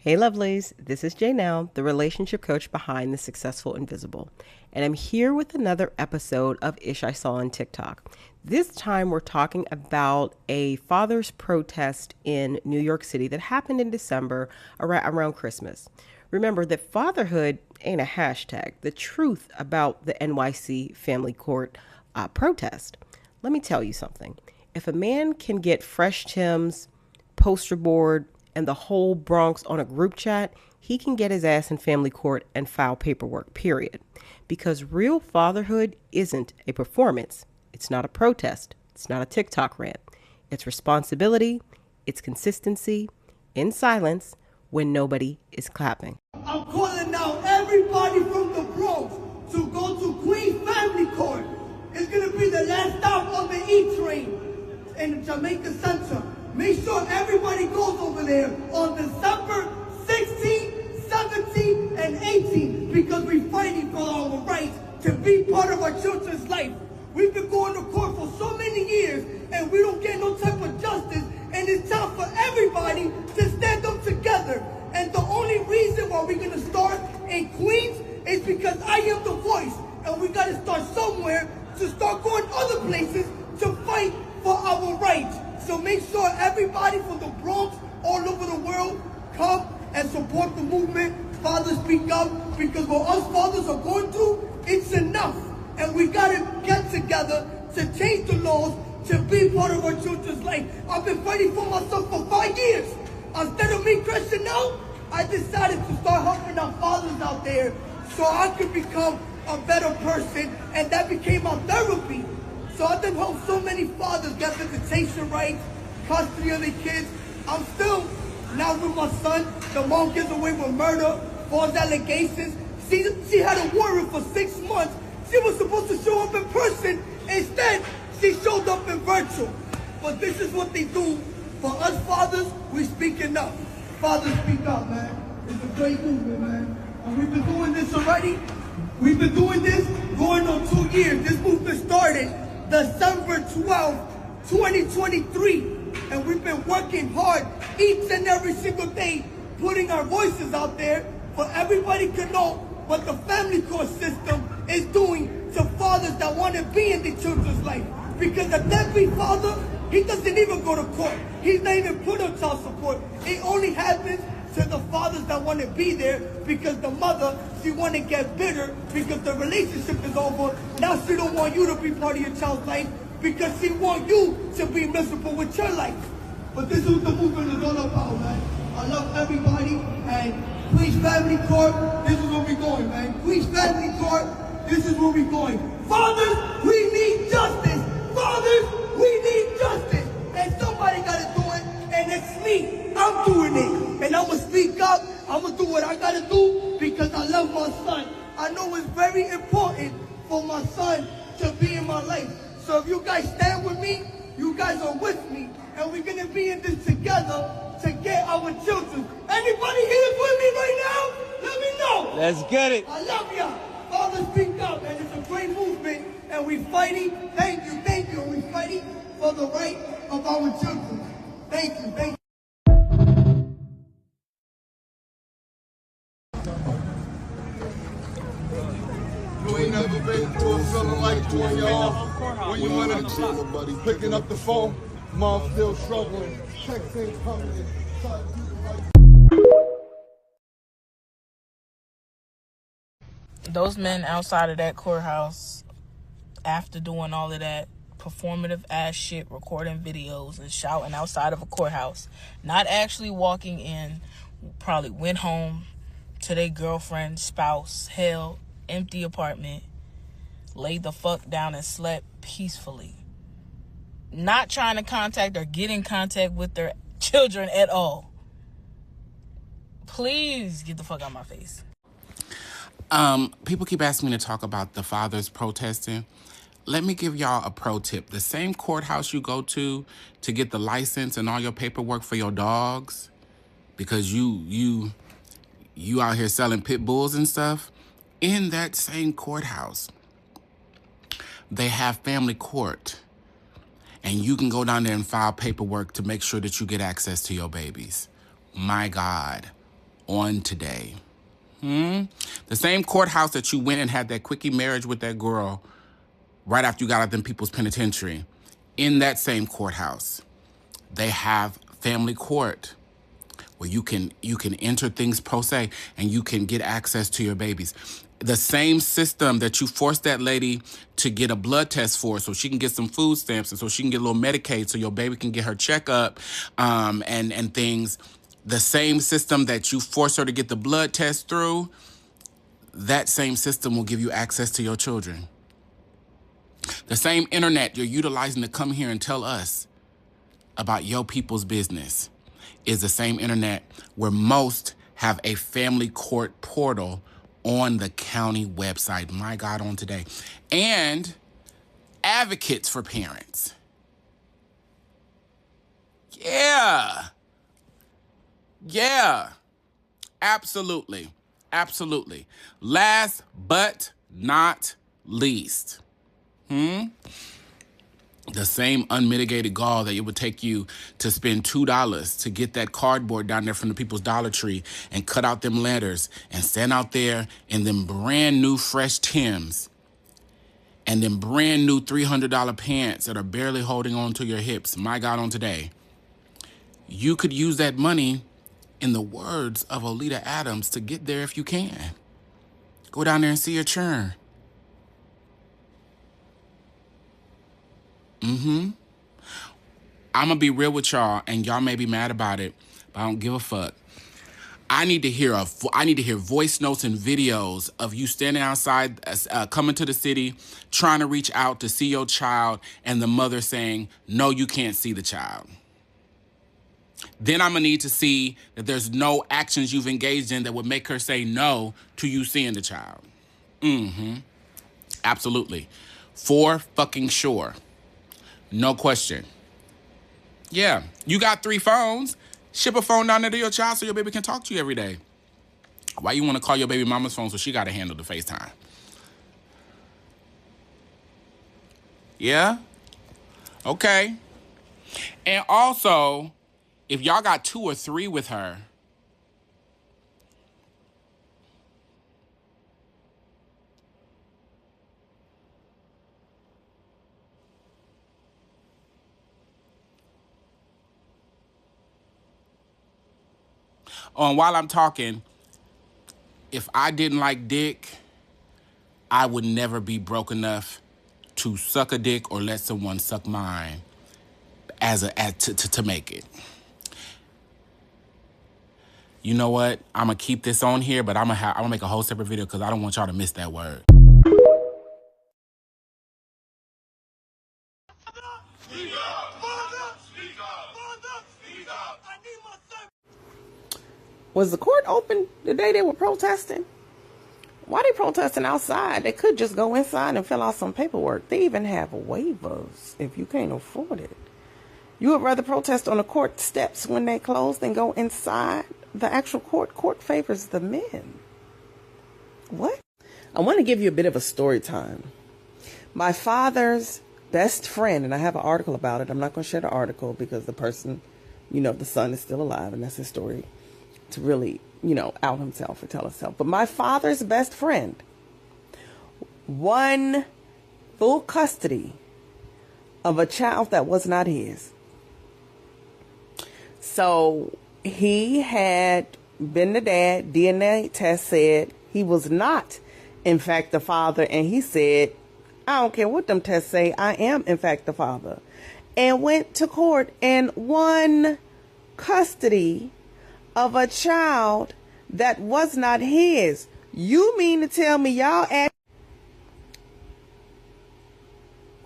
Hey lovelies, this is Jay Now, the relationship coach behind The Successful Invisible, and I'm here with another episode of Ish I Saw on TikTok. This time we're talking about a father's protest in New York City that happened in December around Christmas. Remember that fatherhood ain't a hashtag. The truth about the NYC family court protest. Let me tell you something. If a man can get fresh Tim's, poster board, and the whole Bronx on a group chat, he can get his ass in family court and file paperwork, period. Because real fatherhood isn't a performance. It's not a protest. It's not a TikTok rant. It's responsibility. It's consistency in silence when nobody is clapping. I'm calling out everybody from the Bronx to go to Queens Family Court. It's going to be the last stop on the E train in Jamaica Center. Make sure everybody goes over there on December 16, 17, and 18 because we're fighting for our rights to be part of our children's life. We've been going to court for so many years and we don't get no type of justice, and it's time for everybody to stand up together. And the only reason why we're going to start in Queens is because I am the voice, and we got to start somewhere to start going other places to fight for our rights. So make sure everybody from the Bronx, all over the world, come and support the movement. Fathers, speak up, because what us fathers are going through, it's enough. And we got to get together to change the laws to be part of our children's life. I've been fighting for myself for 5 years. Instead of me crashing out, I decided to start helping our fathers out there so I could become a better person, and that became my therapy. So I've done help so many fathers get visitation rights, custody of their kids. I'm still now with my son. The mom gets away with murder, false allegations. She had a warrant for 6 months. She was supposed to show up in person. Instead, she showed up in virtual. But this is what they do. For us fathers, we speaking up. Fathers, speak up, man. It's a great movement, man. And we've been doing this already. We've been doing this going on 2 years. This movement started December 12th, 2023. And we've been working hard each and every single day, putting our voices out there for everybody to know what the family court system is doing to fathers that want to be in the children's life. Because a deadbeat father, he doesn't even go to court. He's not even put on child support. It only happens to the fathers that want to be there because the mother, she want to get bitter because the relationship is over. Now she don't want you to be part of your child's life because she want you to be miserable with your life. But this is what the movement is all about, man. I love everybody, and Queens Family Court, this is where we going, man. Queens Family Court, this is where we going. Fathers, we need justice. Fathers, we need justice. And somebody got to do it, and it's me. I'm doing it. And I'm going to speak up. I'm going to do what I got to do because I love my son. I know it's very important for my son to be in my life. So if you guys stand with me, you guys are with me. And we're going to be in this together to get our children. Anybody here with me right now? Let me know. Let's get it. I love y'all. Fathers, speak up. And it's a great movement. And we're fighting. Thank you. Thank you. And we're fighting for the right of our children. Thank you. Thank you. You ain't never been through a feeling like doing y'all. When you wanna nobody picking up the phone, mom still struggling, checks ain't coming in. Trying to do the right. Those men outside of that courthouse, after doing all of that performative ass shit, recording videos and shouting outside of a courthouse, not actually walking in, probably went home to their girlfriend, spouse, hell, empty apartment, laid the fuck down and slept peacefully. Not trying to contact or get in contact with their children at all. Please get the fuck out of my face. People keep asking me to talk about the fathers protesting. Let me give y'all a pro tip. The same courthouse you go to get the license and all your paperwork for your dogs, because you out here selling pit bulls and stuff, in that same courthouse, they have family court. And you can go down there and file paperwork to make sure that you get access to your babies. My God. on today. The same courthouse that you went and had that quickie marriage with that girl right after you got out of them people's penitentiary. In that same courthouse, they have family court where you can enter things pro se and you can get access to your babies. The same system that you forced that lady to get a blood test for so she can get some food stamps and so she can get a little Medicaid so your baby can get her checkup and things. The same system that you forced her to get the blood test through, that same system will give you access to your children. The same internet you're utilizing to come here and tell us about your people's business is the same internet where most have a family court portal on the county website. My God, on today. And advocates for parents. Yeah, absolutely. Absolutely. Last but not least, the same unmitigated gall that it would take you to spend $2 to get that cardboard down there from the people's Dollar Tree and cut out them letters and stand out there in them brand new fresh Timbs and them brand new $300 pants that are barely holding on to your hips. My God, on today. You could use that money, in the words of Olita Adams, to get there if you can. Go down there and see your churn. I'm gonna be real with y'all, and y'all may be mad about it, but I don't give a fuck. I need to hear voice notes and videos of you standing outside, coming to the city, trying to reach out to see your child, and the mother saying, "No, you can't see the child." Then I'm gonna need to see that there's no actions you've engaged in that would make her say no to you seeing the child. Absolutely. For fucking sure. No question. Yeah, you got 3 phones. Ship a phone down there to your child so your baby can talk to you every day. Why you want to call your baby mama's phone so she got to handle the FaceTime? Yeah? Okay. And also, if y'all got 2 or 3 with her, while I'm talking, if I didn't like dick, I would never be broke enough to suck a dick or let someone suck mine to make it. You know what? I'm gonna keep this on here, but I'm gonna make a whole separate video because I don't want y'all to miss that word. Was the court open the day they were protesting? Why they protesting outside? They could just go inside and fill out some paperwork. They even have waivers if you can't afford it. You would rather protest on the court steps when they close than go inside the actual court. Court favors the men. What? I want to give you a bit of a story time. My father's best friend, and I have an article about it. I'm not going to share the article because the person, the son is still alive, and that's his story to really, out himself or tell himself. But my father's best friend won full custody of a child that was not his. So he had been the dad. DNA test said he was not, in fact, the father. And he said, I don't care what them tests say, I am, in fact, the father. And went to court and won custody of a child that was not his. You mean to tell me y'all act?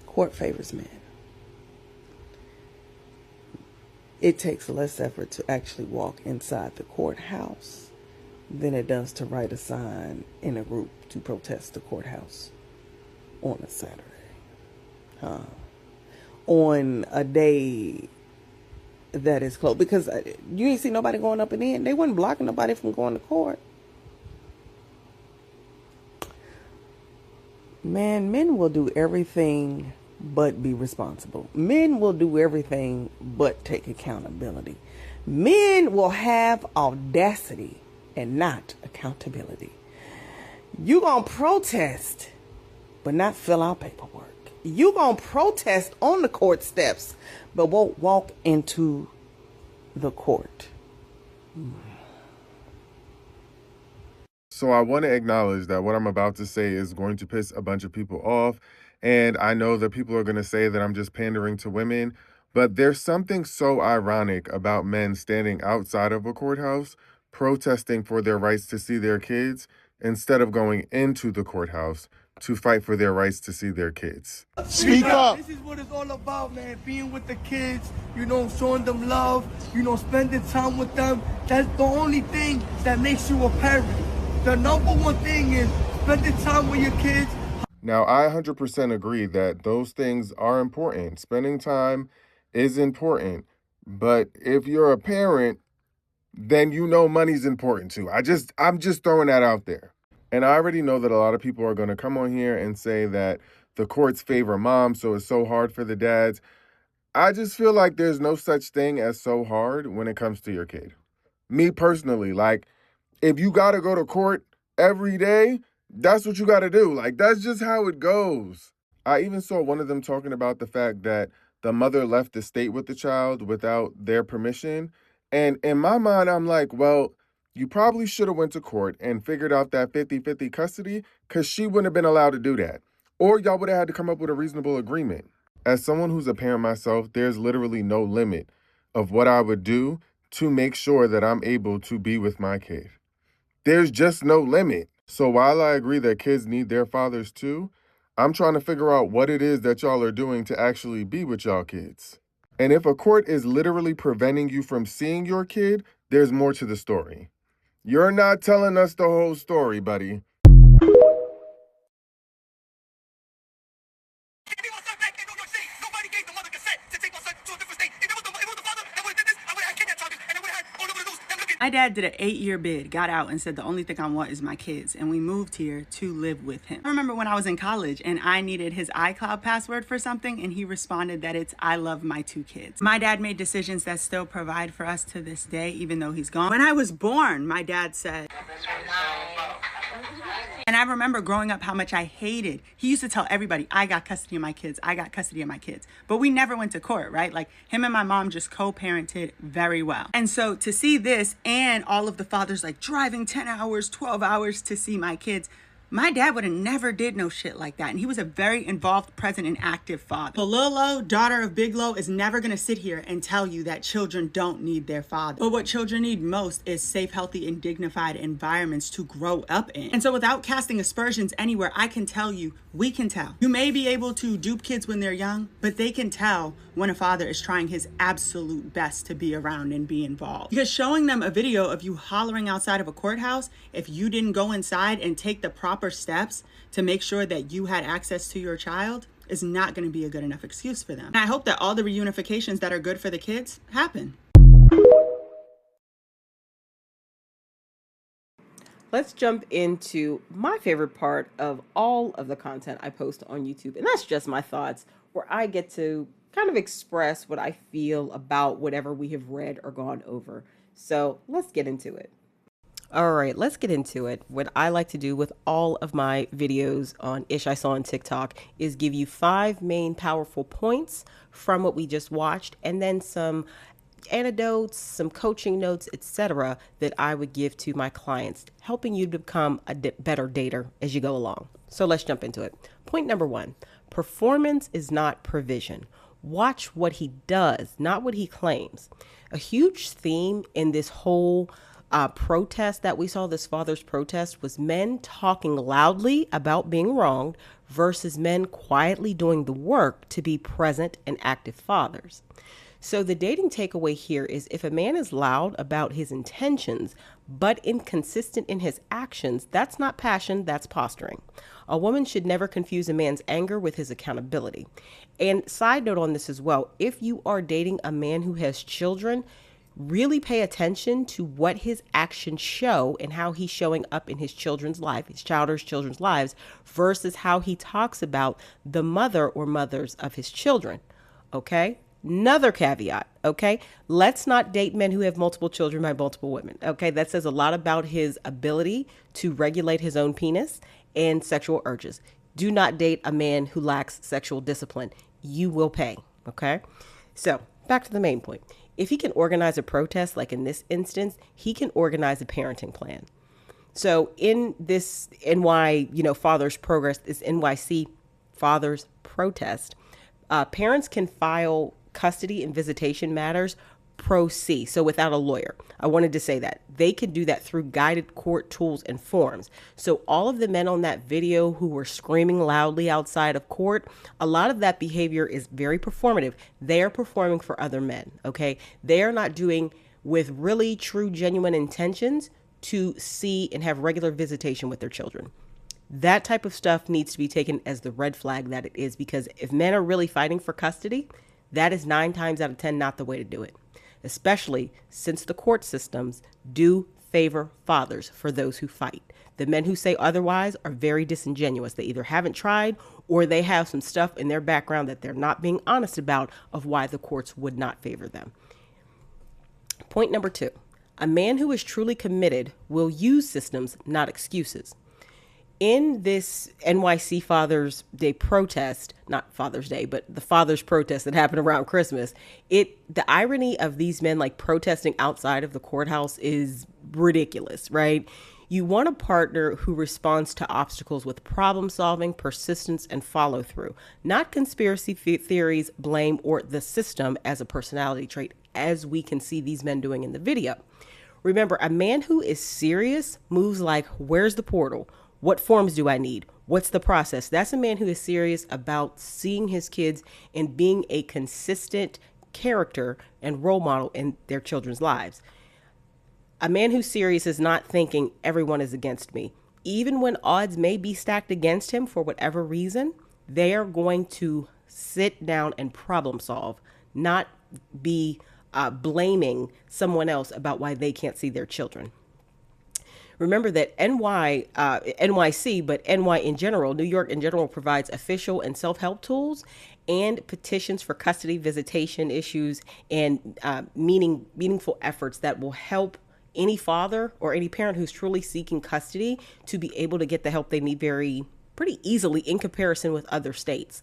Court favors men. It takes less effort to actually walk inside the courthouse than it does to write a sign in a group to protest the courthouse on a Saturday. On a day that is closed. Because you ain't see nobody going up and in. They wasn't blocking nobody from going to court. Man, men will do everything but be responsible. Men will do everything but take accountability. Men will have audacity and not accountability. You gonna protest, but not fill out paperwork. You gonna protest on the court steps, but won't walk into the court. So I want to acknowledge that what I'm about to say is going to piss a bunch of people off. And I know that people are going to say that I'm just pandering to women. But there's something so ironic about men standing outside of a courthouse protesting for their rights to see their kids instead of going into the courthouse to fight for their rights to see their kids. Speak up. This is what it's all about, man. Being with the kids, showing them love, spending time with them. That's the only thing that makes you a parent. The number one thing is spending time with your kids. Now, I 100% agree that those things are important. Spending time is important. But if you're a parent, then money's important too. I'm just throwing that out there. And I already know that a lot of people are going to come on here and say that the courts favor moms, so it's so hard for the dads. I just feel like there's no such thing as so hard when it comes to your kid. Me personally, if you got to go to court every day, that's what you got to do. That's just how it goes. I even saw one of them talking about the fact that the mother left the state with the child without their permission. And in my mind, I'm like, well, you probably should have went to court and figured out that 50-50 custody because she wouldn't have been allowed to do that. Or y'all would have had to come up with a reasonable agreement. As someone who's a parent myself, there's literally no limit of what I would do to make sure that I'm able to be with my kid. There's just no limit. So while I agree that kids need their fathers too, I'm trying to figure out what it is that y'all are doing to actually be with y'all kids. And if a court is literally preventing you from seeing your kid, there's more to the story. You're not telling us the whole story, buddy. My dad did an 8-year bid, got out and said the only thing I want is my kids, and we moved here to live with him. I remember when I was in college and I needed his iCloud password for something and he responded that it's I love my 2 kids. My dad made decisions that still provide for us to this day, even though he's gone. When I was born, my dad said, and I remember growing up how much I hated. He used to tell everybody, I got custody of my kids. I got custody of my kids. But we never went to court, right? Him and my mom just co-parented very well. And so to see this and all of the fathers driving 10 hours, 12 hours to see my kids, my dad would have never did no shit like that. And he was a very involved, present, and active father. So Lil Lo, daughter of Big Lo, is never going to sit here and tell you that children don't need their father. But what children need most is safe, healthy, and dignified environments to grow up in. And so without casting aspersions anywhere, I can tell you, we can tell. You may be able to dupe kids when they're young, but they can tell when a father is trying his absolute best to be around and be involved. Because showing them a video of you hollering outside of a courthouse, if you didn't go inside and take the proper steps to make sure that you had access to your child, is not going to be a good enough excuse for them. And I hope that all the reunifications that are good for the kids happen. Let's jump into my favorite part of all of the content I post on YouTube. And that's just my thoughts, where I get to kind of express what I feel about whatever we have read or gone over. So let's get into it. All right, let's get into it. What I like to do with all of my videos on Ish I Saw on TikTok is give you 5 main powerful points from what we just watched, and then some anecdotes, some coaching notes, etc. that I would give to my clients, helping you to become a better dater as you go along. So let's jump into it. Point number 1, performance is not provision. Watch what he does, not what he claims. A huge theme in this whole protest that we saw, this father's protest, was men talking loudly about being wronged versus men quietly doing the work to be present and active fathers. So the dating takeaway here is, if a man is loud about his intentions but inconsistent in his actions, that's not passion, that's posturing. A woman should never confuse a man's anger with his accountability. And side note on this as well, if you are dating a man who has children, really pay attention to what his actions show and how he's showing up in his children's life, his children's lives, versus how he talks about the mother or mothers of his children. Okay? Another caveat, okay? Let's not date men who have multiple children by multiple women, okay? That says a lot about his ability to regulate his own penis and sexual urges. Do not date a man who lacks sexual discipline. You will pay, okay? So back to the main point. If he can organize a protest, like in this instance, he can organize a parenting plan. So in this Fathers Progress, this NYC Fathers Protest, parents can file custody and visitation matters pro se, so without a lawyer. I wanted to say that. They can do that through guided court tools and forms. So all of the men on that video who were screaming loudly outside of court, a lot of that behavior is very performative. They are performing for other men, okay? They are not doing with really true, genuine intentions to see and have regular visitation with their children. That type of stuff needs to be taken as the red flag that it is, because if men are really fighting for custody, that is 9 times out of 10 not the way to do it, especially since the court systems do favor fathers for those who fight. The men who say otherwise are very disingenuous. They either haven't tried or they have some stuff in their background that they're not being honest about of why the courts would not favor them. Point number 2, a man who is truly committed will use systems, not excuses. In this NYC Father's Day protest, not Father's Day, but the Father's protest that happened around Christmas, the irony of these men like protesting outside of the courthouse is ridiculous, right? You want a partner who responds to obstacles with problem solving, persistence, and follow through, not conspiracy theories, blame, or the system as a personality trait, as we can see these men doing in the video. Remember, a man who is serious moves like, where's the portal? What forms do I need? What's the process? That's a man who is serious about seeing his kids and being a consistent character and role model in their children's lives. A man who's serious is not thinking everyone is against me. Even when odds may be stacked against him for whatever reason, they are going to sit down and problem solve, not be blaming someone else about why they can't see their children. Remember that NYC, but NY in general, New York in general, provides official and self-help tools and petitions for custody, visitation issues, and meaningful efforts that will help any father or any parent who's truly seeking custody to be able to get the help they need pretty easily in comparison with other states.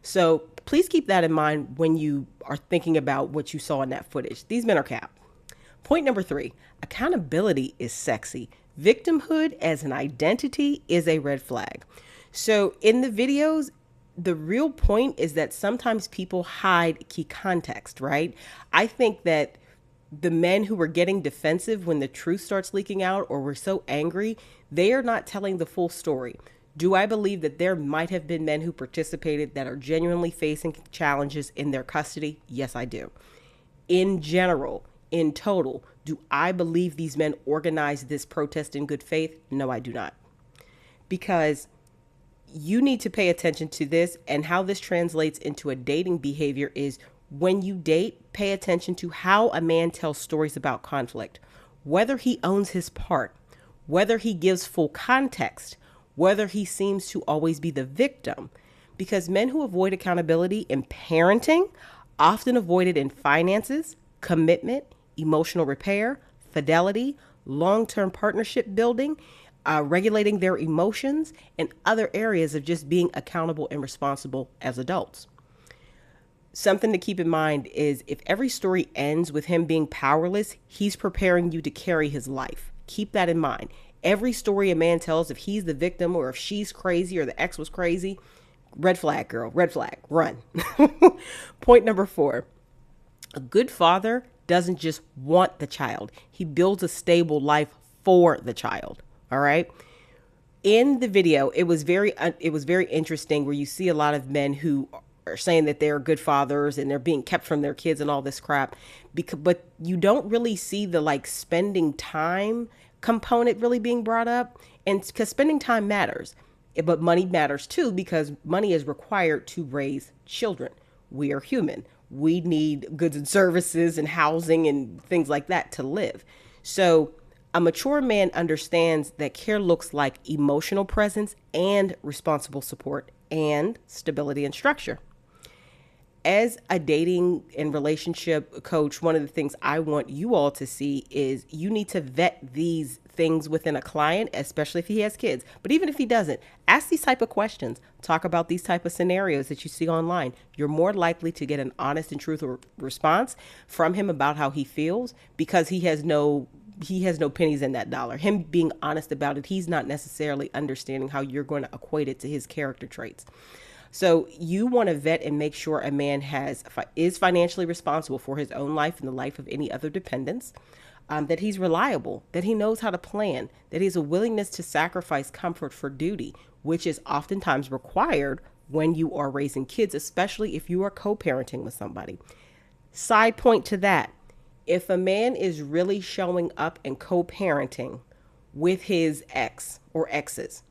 So please keep that in mind when you are thinking about what you saw in that footage. These men are capped. Point number 3, accountability is sexy. Victimhood as an identity is a red flag. So in the videos, the real point is that sometimes people hide key context, right? I think that the men who were getting defensive when the truth starts leaking out or were so angry, they are not telling the full story. Do I believe that there might have been men who participated that are genuinely facing challenges in their custody? Yes, I do. In general, in total, do I believe these men organized this protest in good faith? No, I do not. Because you need to pay attention to this, and how this translates into a dating behavior is when you date, pay attention to how a man tells stories about conflict, whether he owns his part, whether he gives full context, whether he seems to always be the victim. Because men who avoid accountability in parenting often avoid it in finances, commitment, emotional repair, fidelity, long-term partnership building, regulating their emotions, and other areas of just being accountable and responsible as adults. Something to keep in mind is if every story ends with him being powerless, he's preparing you to carry his life. Keep that in mind. Every story a man tells, if he's the victim or if she's crazy or the ex was crazy, red flag, girl, red flag, run. Point number 4, a good father doesn't just want the child. He builds a stable life for the child. All right. In the video, it was very interesting where you see a lot of men who are saying that they're good fathers and they're being kept from their kids and all this crap. But you don't really see the like spending time component really being brought up. And because spending time matters, but money matters too, because money is required to raise children. We are human. We need goods and services and housing and things like that to live. So a mature man understands that care looks like emotional presence and responsible support and stability and structure. as a dating and relationship coach, one of the things I want you all to see is you need to vet these things within a client, especially if he has kids. But even if he doesn't, ask these type of questions. Talk about these type of scenarios that you see online. You're more likely to get an honest and truthful response from him about how he feels, because he has no pennies in that dollar. Him being honest about it, he's not necessarily understanding how you're going to equate it to his character traits. So you want to vet and make sure a man is financially responsible for his own life and the life of any other dependents, that he's reliable, that he knows how to plan, that he has a willingness to sacrifice comfort for duty, which is oftentimes required when you are raising kids, especially if you are co-parenting with somebody. Side point to that, if a man is really showing up and co-parenting with his ex or exes,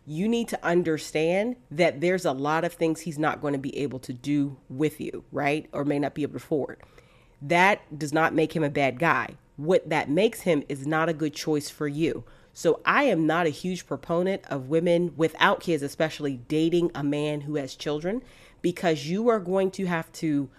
you need to understand that there's a lot of things he's not going to be able to do with you, right? Or may not be able to afford. That does not make him a bad guy. What that makes him is not a good choice for you. So I am not a huge proponent of women without kids, especially dating a man who has children, because you are going to have to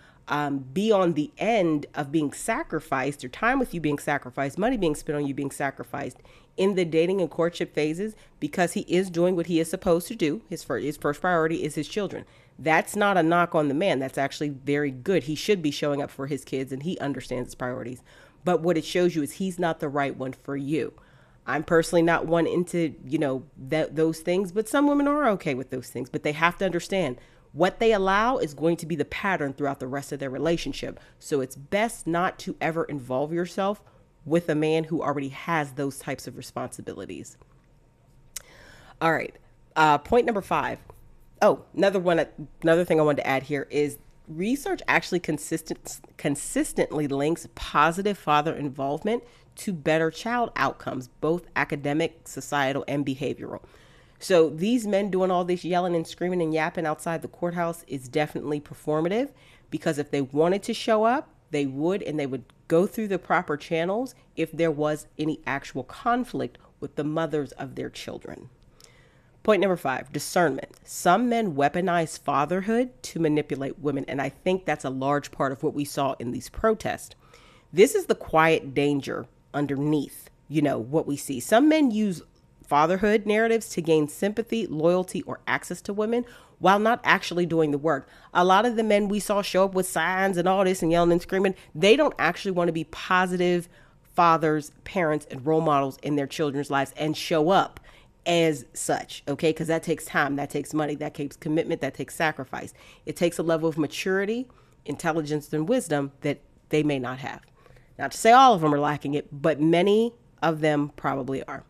be on the end of being sacrificed, or time with you being sacrificed, money being spent on you being sacrificed in the dating and courtship phases, because he is doing what he is supposed to do. His first priority is his children. That's not a knock on the man. That's actually very good. He should be showing up for his kids and he understands his priorities. But what it shows you is he's not the right one for you. I'm personally not one into, those things, but some women are okay with those things. But they have to understand what they allow is going to be the pattern throughout the rest of their relationship. So it's best not to ever involve yourself with a man who already has those types of responsibilities. All right. Point number 5. Oh, another thing I wanted to add here is research actually consistently links positive father involvement to better child outcomes, both academic, societal, and behavioral. So these men doing all this yelling and screaming and yapping outside the courthouse is definitely performative, because if they wanted to show up, they would, and they would go through the proper channels if there was any actual conflict with the mothers of their children. Point number 5, discernment. Some men weaponize fatherhood to manipulate women, and I think that's a large part of what we saw in these protests. This is the quiet danger underneath, what we see. Some men use fatherhood narratives to gain sympathy, loyalty, or access to women while not actually doing the work. A lot of the men we saw show up with signs and all this and yelling and screaming, they don't actually want to be positive fathers, parents, and role models in their children's lives and show up as such, okay? Because that takes time, that takes money, that takes commitment, that takes sacrifice. It takes a level of maturity, intelligence, and wisdom that they may not have. Not to say all of them are lacking it, but many of them probably are.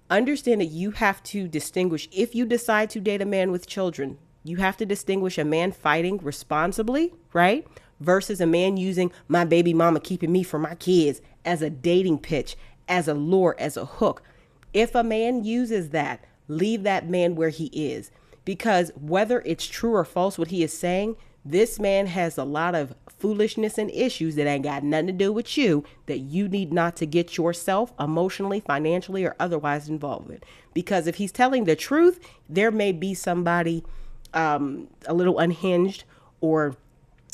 Understand that you have to distinguish, if you decide to date a man with children, you have to distinguish a man fighting responsibly, right? Versus a man using my baby mama keeping me from my kids as a dating pitch, as a lure, as a hook. If a man uses that, leave that man where he is, because whether it's true or false what he is saying, this man has a lot of foolishness and issues that ain't got nothing to do with you, that you need not to get yourself emotionally, financially, or otherwise involved with. Because if he's telling the truth, there may be somebody a little unhinged or,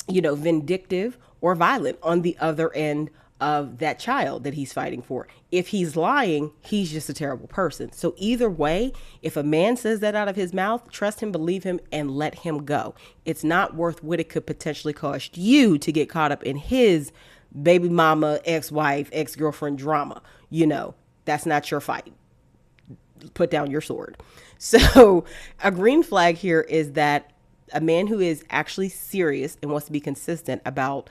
vindictive or violent on the other end of that child that he's fighting for. If he's lying, he's just a terrible person. So either way, if a man says that out of his mouth, trust him, believe him, and let him go. It's not worth what it could potentially cost you to get caught up in his baby mama, ex-wife, ex-girlfriend drama. That's not your fight. Put down your sword. So a green flag here is that a man who is actually serious and wants to be consistent about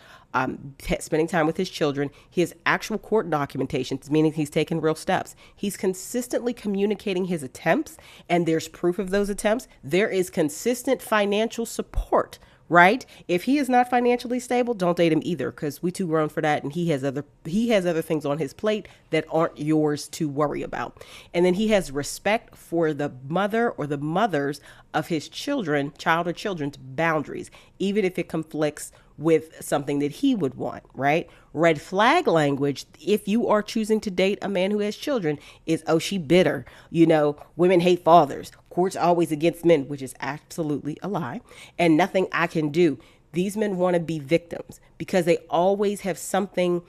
spending time with his children, he has actual court documentation, meaning he's taken real steps. He's consistently communicating his attempts, and there's proof of those attempts. There is consistent financial support, right? If he is not financially stable, don't date him either, because we too grown for that, and he has other things on his plate that aren't yours to worry about. And then he has respect for the mother or the mothers of his children, child or children's boundaries, even if it conflicts with something that he would want, right? Red flag language, if you are choosing to date a man who has children, is, oh, she bitter. Women hate fathers. Court's always against men, which is absolutely a lie. And nothing I can do. These men want to be victims because they always have something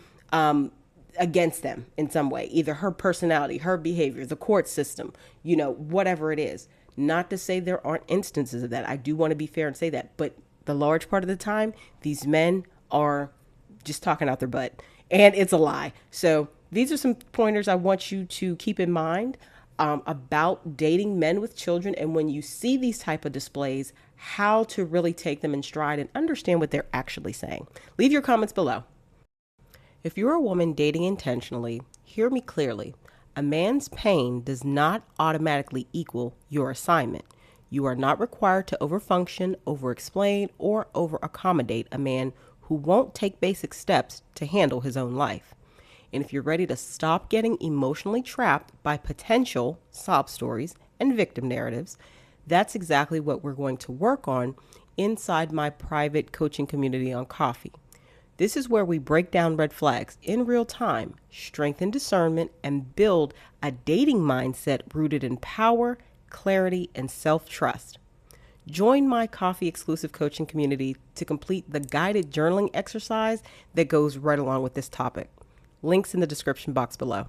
against them in some way, either her personality, her behavior, the court system, whatever it is. Not to say there aren't instances of that. I do want to be fair and say that. But the large part of the time, these men are just talking out their butt. And it's a lie. So these are some pointers I want you to keep in mind about dating men with children. And when you see these type of displays, how to really take them in stride and understand what they're actually saying. Leave your comments below. If you're a woman dating intentionally, hear me clearly. A man's pain does not automatically equal your assignment. You are not required to overfunction, overexplain, or overaccommodate a man who won't take basic steps to handle his own life. And if you're ready to stop getting emotionally trapped by potential sob stories and victim narratives, that's exactly what we're going to work on inside my private coaching community on Coffee. This is where we break down red flags in real time, strengthen discernment, and build a dating mindset rooted in power, clarity, and self-trust. Join my Coffee exclusive coaching community to complete the guided journaling exercise that goes right along with this topic. Links in the description box below.